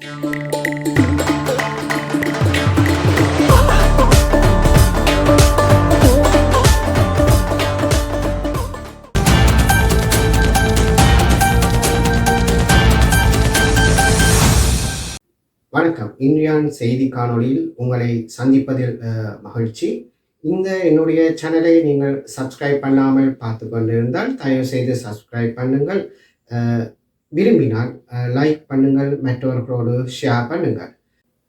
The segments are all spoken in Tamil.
வணக்கம். இன்றையான் செய்தி காணொளியில் உங்களை சந்திப்பதில் மகிழ்ச்சி. இந்த என்னுடைய சேனலை நீங்கள் சப்ஸ்கிரைப் பண்ணாமல் பார்த்து கொண்டிருந்தால் தயவு செய்து சப்ஸ்கிரைப் பண்ணுங்கள். விரும்பினால் லைக் பண்ணுங்கள், மற்றவர்களோடு ஷேர் பண்ணுங்கள்.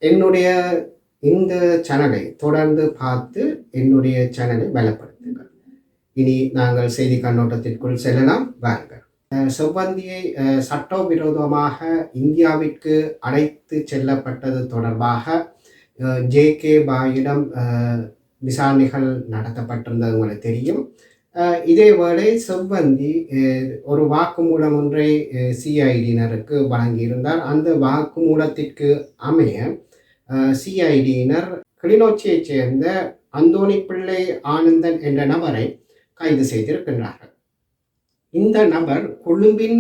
என்னுடைய இந்த சேனலை தொடர்ந்து பார்த்து என்னுடைய சேனலை பலப்படுத்துங்கள். இனி நாங்கள் செய்தி கண்ணோட்டத்திற்குள் செல்லலாம், வாருங்கள். செவ்வந்தியை சட்டவிரோதமாக இந்தியாவிற்கு அழைத்து செல்லப்பட்டது தொடர்பாக ஜே.கே. பாயிடம் விசாரணைகள் நடத்தப்பட்டிருந்தது உங்களுக்கு தெரியும். இதேவேளை செவ்வந்தி ஒரு வாக்குமூலம் ஒன்றை சிஐடியினருக்கு வழங்கியிருந்தார். அந்த வாக்குமூலத்திற்கு அமைய சிஐடியினர் கிளிநொச்சியைச் சேர்ந்த அந்தோணி பிள்ளை ஆனந்தன் என்ற நபரை கைது செய்திருக்கின்றார்கள். இந்த நபர் கொழும்பின்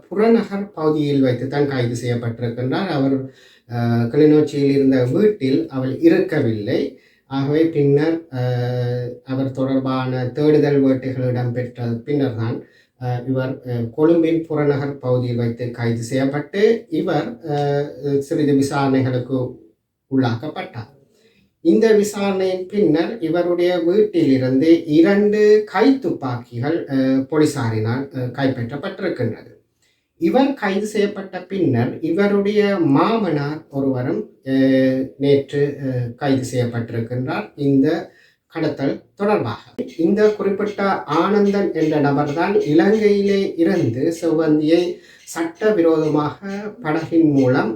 புறநகர் பகுதியில் வைத்துத்தான் கைது செய்யப்பட்டிருக்கின்றார். அவர் கிளிநொச்சியில் இருந்த வீட்டில் அவள் இருக்கவில்லை. ஆகவே பின்னர் அவர் தொடர்பான தேடுதல் வேட்டைகள் இடம்பெற்ற பின்னர் தான் இவர் கொழும்பின் புறநகர் பகுதியில் வைத்து கைது செய்யப்பட்டு இவர் சிறிது விசாரணைகளுக்கு உள்ளாக்கப்பட்டார். இந்த விசாரணையின் பின்னர் இவருடைய வீட்டிலிருந்து 2 கைத்துப்பாக்கிகள் போலீசாரினால் கைப்பற்றப்பட்டிருக்கின்றது. இவர் கைது செய்யப்பட்ட பின்னர் இவருடைய மாமனார் ஒருவரும் நேற்று கைது செய்யப்பட்டிருக்கின்றார் இந்த கடத்தல் தொடர்பாக. இந்த குறிப்பிட்ட ஆனந்தன் என்ற நபர்தான் இலங்கையிலே இருந்து செவ்வந்தியை சட்டவிரோதமாக படகின் மூலம்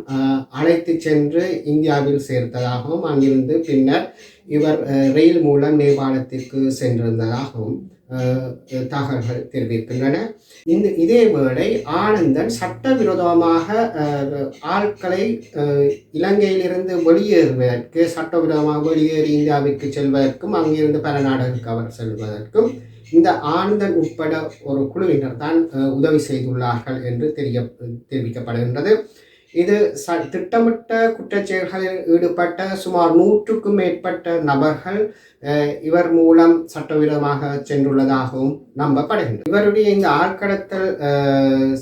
அழைத்து சென்று இந்தியாவில் சேர்த்ததாகவும் அங்கிருந்து பின்னர் இவர் ரயில் மூலம் நேபாளத்திற்கு சென்றிருந்ததாகவும் தகவல்கள் தெரிவிக்கின்றன. இதேவேளை ஆனந்தன் சட்டவிரோதமாக ஆட்களை இலங்கையிலிருந்து வெளியேறுவதற்கு, சட்டவிரோதமாக வெளியேறி இந்தியாவிற்கு செல்வதற்கும் அங்கிருந்து பல நாடுகளுக்கு அவர் செல்வதற்கும் இந்த ஆனந்தன் உட்பட ஒரு குழுவினர் தான் உதவி செய்துள்ளார்கள் என்று தெரிவிக்கப்படுகின்றது. இது திட்டமிட்ட குற்றச்செயல்களில் ஈடுபட்ட சுமார் 100க்கும் மேற்பட்ட நபர்கள் இவர் மூலம் சட்டவிரோதமாக சென்றுள்ளதாகவும் நம்பப்படுகின்றது. இவருடைய இந்த ஆழ்கடத்தல்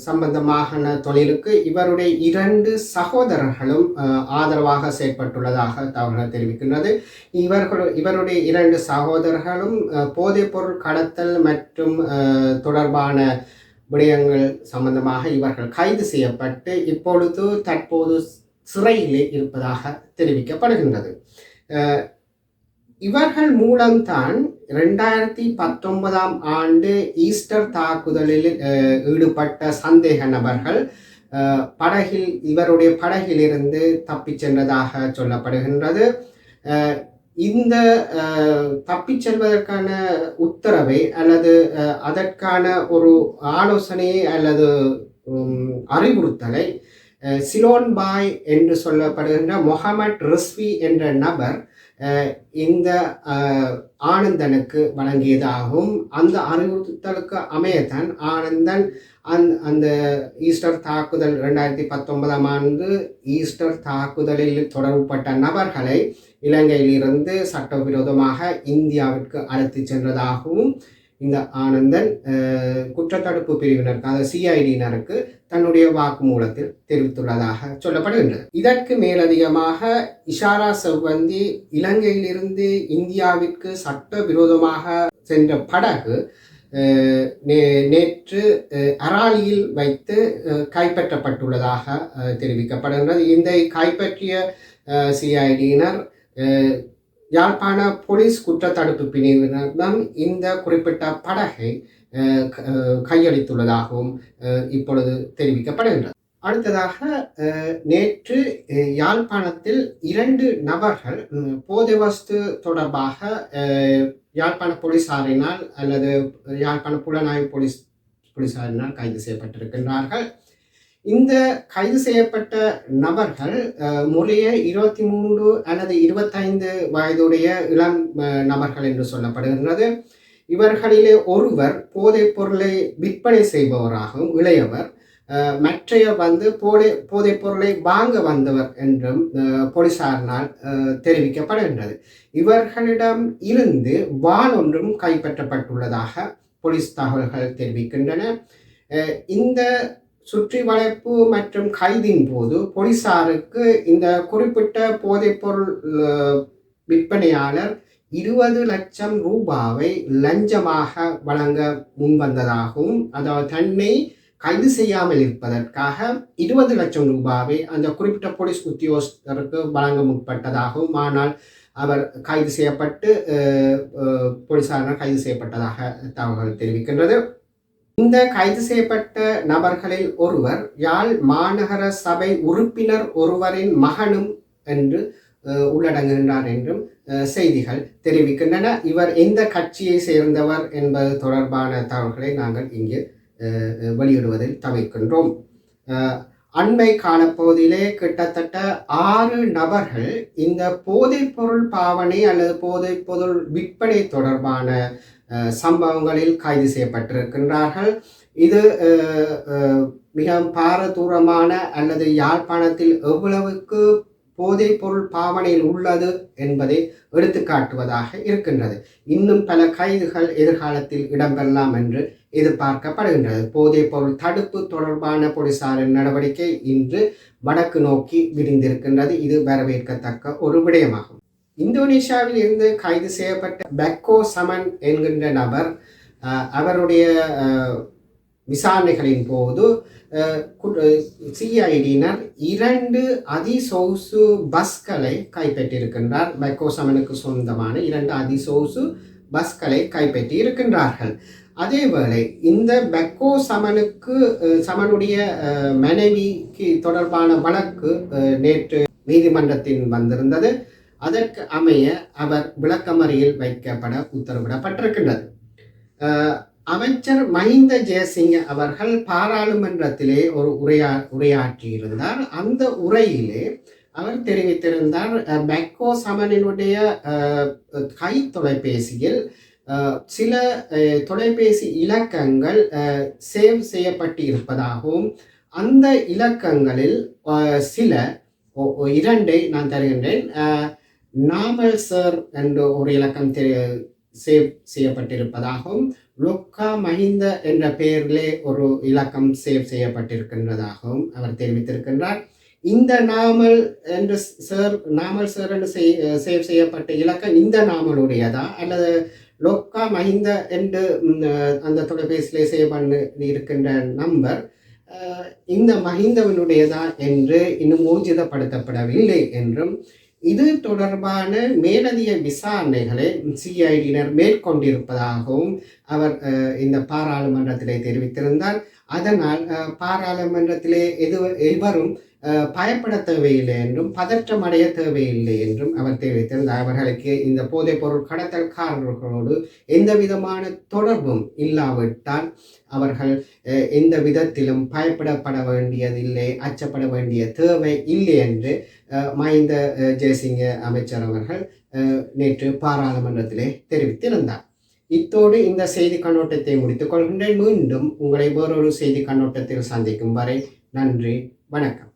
சம்பந்தமான தொழிலுக்கு இவருடைய 2 சகோதரர்களும் ஆதரவாக செயற்பட்டுள்ளதாக தகவல்கள் தெரிவிக்கின்றது. இவருடைய 2 சகோதரர்களும் போதைப்பொருள் கடத்தல் மற்றும் தொடர்பான விடயங்கள் சம்பந்தமாக இவர்கள் கைது செய்யப்பட்டு தற்போது சிறையிலே இருப்பதாக தெரிவிக்கப்படுகின்றது. இவர்கள் மூலம்தான் 2019ஆம் ஆண்டு ஈஸ்டர் தாக்குதலில் ஈடுபட்ட சந்தேக நபர்கள் இவருடைய படகிலிருந்து தப்பிச் சென்றதாக சொல்லப்படுகின்றது. இந்த தப்பிச் செல்வதற்கான உத்தரவை அல்லது அதற்கான ஒரு ஆலோசனையை அல்லது அறிவுறுத்தலை சிலோன் பாய் என்று சொல்லப்படுகின்ற முகமது ரிஸ்வி என்ற நபர் இந்த ஆனந்தனுக்கு வழங்கியதாகவும் அந்த அறிவுறுத்தலுக்கு அமையத்தான் ஆனந்தன் அந்த ஈஸ்டர் தாக்குதல் 2019ஆம் ஆண்டு ஈஸ்டர் தாக்குதலில் தொடர்புபட்ட நபர்களை இலங்கையிலிருந்து சட்டவிரோதமாக இந்தியாவிற்கு அழைத்து சென்றதாகவும் இந்த ஆனந்தன் குற்றத்தடுப்பு பிரிவினருக்கு, அதாவது சிஐடியினருக்கு தன்னுடைய வாக்குமூலத்தில் தெரிவித்துள்ளதாக சொல்லப்படுகின்றது. இதற்கு மேலதிகமாக இஷாரா செவ்வந்தி இலங்கையிலிருந்து இந்தியாவிற்கு சட்டவிரோதமாக சென்ற படகு நேற்று அராலியில் வைத்து கைப்பற்றப்பட்டுள்ளதாக தெரிவிக்கப்படுகின்றது. இந்த கைப்பற்றிய சிஐடியினர் யாழ்ப்பாண போலீஸ் குற்றத்தடுப்பு பிரிவினரிடம் இந்த குறிப்பிட்ட படகை கையளித்துள்ளதாகவும் இப்பொழுது தெரிவிக்கப்படுகின்றது. அடுத்ததாக நேற்று யாழ்ப்பாணத்தில் 2 நபர்கள் போதைவஸ்து தொடர்பாக யாழ்ப்பாண போலீசாரினால் அல்லது யாழ்ப்பாண புலனாய்வு போலீசாரினால் கைது செய்யப்பட்டிருக்கின்றார்கள். இந்த கைது செய்யப்பட்ட நபர்கள் முறையே 23 அல்லது 25 வயதுடைய இளம் நபர்கள் என்று சொல்லப்படுகின்றது. இவர்களிலே ஒருவர் போதைப் பொருளை விற்பனை செய்பவராகவும், இளையவர் மற்றையர் போதைப் பொருளை வாங்க வந்தவர் என்றும் போலீசாரினால் தெரிவிக்கப்படுகின்றது. இவர்களிடம் இருந்து வாள் ஒன்றும் கைப்பற்றப்பட்டுள்ளதாக போலீஸ் தகவல்கள் தெரிவிக்கின்றன. இந்த சுற்றி வளைப்பு மற்றும் கைதின் போது போலீசாருக்கு இந்த குறிப்பிட்ட போதைப்பொருள் விற்பனையாளர் 20 லட்சம் ரூபாவை லஞ்சமாக வழங்க முன்வந்ததாகவும், அதாவது தன்னை கைது செய்யாமல் இருப்பதற்காக 20 லட்சம் ரூபாவை அந்த குறிப்பிட்ட போலீஸ் உத்தியோகஸ்தருக்கு வழங்க முற்பட்டதாகவும், ஆனால் அவர் கைது செய்யப்பட்டு போலீசாரினால் கைது செய்யப்பட்டதாக தகவல்கள் தெரிவிக்கின்றது. இந்த கைது செய்யப்பட்ட நபர்களில் ஒருவர் யாழ் மாநகர சபை உறுப்பினர் ஒருவரின் மகனும் என்று உள்ளடங்குகின்றார் என்றும் செய்திகள் தெரிவிக்கின்றன. இவர் எந்த கட்சியை சேர்ந்தவர் என்பது தொடர்பான தகவல்களை நாங்கள் இங்கு வெளியிடுவதில் தவிர்க்கின்றோம். அண்மை காலப்பகுதியிலே கிட்டத்தட்ட 6 நபர்கள் இந்த போதைப்பொருள் பாவனை அல்லது போதைப்பொருள் விற்பனை தொடர்பான சம்பவங்களில் கைது செய்யப்பட்டிருக்கின்றார்கள். இது மிக பாரதூரமான அல்லது யாழ்ப்பாணத்தில் எவ்வளவுக்கு போதைப்பொருள் பாவனையில் உள்ளது என்பதை எடுத்துக்காட்டுவதாக இருக்கின்றது. இன்னும் பல கைதுகள் எதிர்காலத்தில் இடம்பெறலாம் என்று எதிர்பார்க்கப்படுகின்றது. போதைப்பொருள் தடுப்பு தொடர்பான போலீசாரின் நடவடிக்கை இன்று வடக்கு நோக்கி விரிந்திருக்கின்றது. இது வரவேற்கத்தக்க ஒரு விடயமாகும். இந்தோனேஷியாவில் இருந்து கைது செய்யப்பட்ட பெக்கோ சமன் என்கின்ற நபர் அவருடைய விசாரணைகளின் போது சிஐடியினர் 2 அதிசொகுசு பஸ்களை கைப்பற்றியிருக்கின்றார். பெக்கோ சமனுக்கு சொந்தமான 2 அதிசொகுசு பஸ்களை கைப்பற்றி இருக்கின்றார்கள். அதேவேளை இந்த பெக்கோ சமனுடைய மனைவிக்கு தொடர்பான வழக்கு நேற்று நீதிமன்றத்தில் வந்திருந்தது. அதற்கு அமைய அவர் விளக்கமறியல் வைக்கப்பட உத்தரவிடப்பட்டிருக்கின்றது. அமைச்சர் மஹிந்த ஜெயசிங்க அவர்கள் பாராளுமன்றத்திலே ஒரு உரையாற்றியிருந்தார். அந்த உரையிலே அவர் தெரிவித்திருந்தார், பெக்கோ சமனினுடைய கை தொலைபேசியில் சில தொலைபேசி இலக்கங்கள் சேவ் செய்யப்பட்டு இருப்பதாகவும், அந்த இலக்கங்களில் சில 2 நான் தருகின்றேன். நாமல் சார் என்ற ஒரு இலக்கம் சேவ் செய்யப்பட்டிருப்பதாகவும், லொக்கா மஹிந்த என்ற பெயரிலே ஒரு இலக்கம் சேவ் செய்யப்பட்டிருக்கின்றதாகவும் அவர் தெரிவித்திருக்கின்றார். இந்த நாமல் சார் என்று சேவ் செய்யப்பட்ட இலக்கம் இந்த நாமலுடையதா அல்லது லொக்கா மஹிந்த என்று அந்த தொலைபேசியிலே சேவ் பண்ணி இருக்கின்ற நம்பர் இந்த மஹிந்தவனுடையதா என்று இன்னும் ஊர்ஜிதப்படுத்தப்படவில்லை என்றும், இது தொடர்பான மேலதிக விசாரணைகளை சிஐடியினர் மேற்கொண்டிருப்பதாகவும் அவர் இந்த பாராளுமன்றத்திலே தெரிவித்திருந்தார். அதனால் பாராளுமன்றத்திலே எவரும் பயப்பட தேவையில்லை என்றும் பதற்றம் அடைய தேவையில்லை என்றும் அவர் தெரிவித்திருந்தார். அவர்களுக்கு இந்த போதைப்பொருள் கடத்தல்காரர்களோடு எந்த விதமான தொடர்பும் இல்லாவிட்டால் அவர்கள் எந்த விதத்திலும் பயப்படப்பட வேண்டியதில்லை, அச்சப்பட வேண்டிய தேவை இல்லை என்று மஹிந்த ஜெயசிங்க அமைச்சர் அவர்கள் நேற்று பாராளுமன்றத்திலே தெரிவித்திருந்தார். இத்தோடு இந்த செய்தி கண்ணோட்டத்தை முடித்துக் கொள்கின்றேன். மீண்டும் உங்களை வேறொரு செய்தி கண்ணோட்டத்தில் சந்திக்கும் வரை நன்றி, வணக்கம்.